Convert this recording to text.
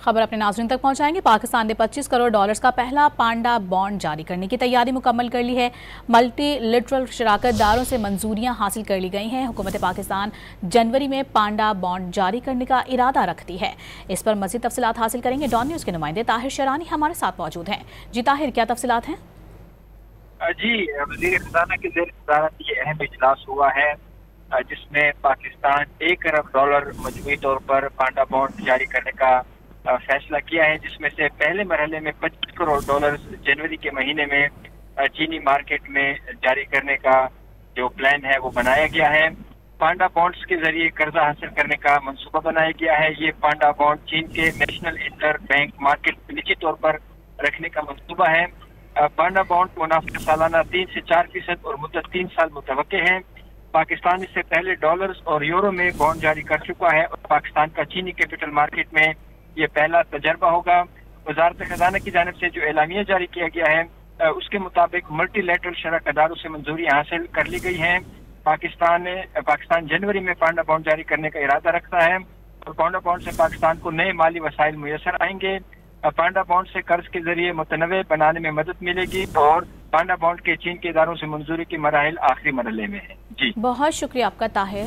खबर अपने नाज़रीन तक पहुंचाएंगे। पाकिस्तान ने $25 करोड़ का पहला पांडा बॉन्ड जारी करने की तैयारी मुकम्मल कर ली है। मल्टीलिटरल शराकतदारों से मंजूरियां हासिल कर ली गई हैं। हुकूमत पाकिस्तान जनवरी में पांडा बॉन्ड जारी करने का इरादा रखती है। इस पर मज़ीद तफसीलात हासिल करेंगे। डॉन न्यूज़ के नुमाइंदे ताहिर शरानी हमारे साथ मौजूद हैं। जी ताहिर, क्या तफसीलात हैं? जी, वज़ीर ख़ज़ाना के ज़ेर सदारत ये अहम इजलास हुआ है जिसमें पाकिस्तान $1 अरब मजमूई तौर पर पांडा बॉन्ड जारी करने का फैसला किया है, जिसमें से पहले मरहले में $25 करोड़ जनवरी के महीने में चीनी मार्केट में जारी करने का जो प्लान है वो बनाया गया है। पांडा बॉन्ड्स के जरिए कर्जा हासिल करने का मंसूबा बनाया गया है। ये पांडा बॉन्ड चीन के नेशनल इंटर बैंक मार्केट में निश्चित तौर पर रखने का मंसूबा है। पांडा बॉन्ड मुनाफा सालाना 3 से 4% और मुद्दत 3 साल मुतवक्के है। पाकिस्तान इससे पहले डॉलर्स और यूरो में बॉन्ड जारी कर चुका है और पाकिस्तान का चीनी कैपिटल मार्केट में ये पहला तजर्बा होगा। वजारत खजाना की जानिब से जो एलामिया जारी किया गया है उसके मुताबिक मल्टीलैटरल शराकतदारों से मंजूरी हासिल कर ली गई है। पाकिस्तान जनवरी में पांडा बॉन्ड जारी करने का इरादा रखता है और पांडा बॉन्ड से पाकिस्तान को नए माली वसाइल मुयसर आएंगे। पांडा बॉन्ड से कर्ज के जरिए मुतनवे बनाने में मदद मिलेगी और पांडा बॉन्ड के चीन के इदारों से मंजूरी की मराहिल आखिरी मरहले में है। जी, बहुत शुक्रिया आपका ताहिर।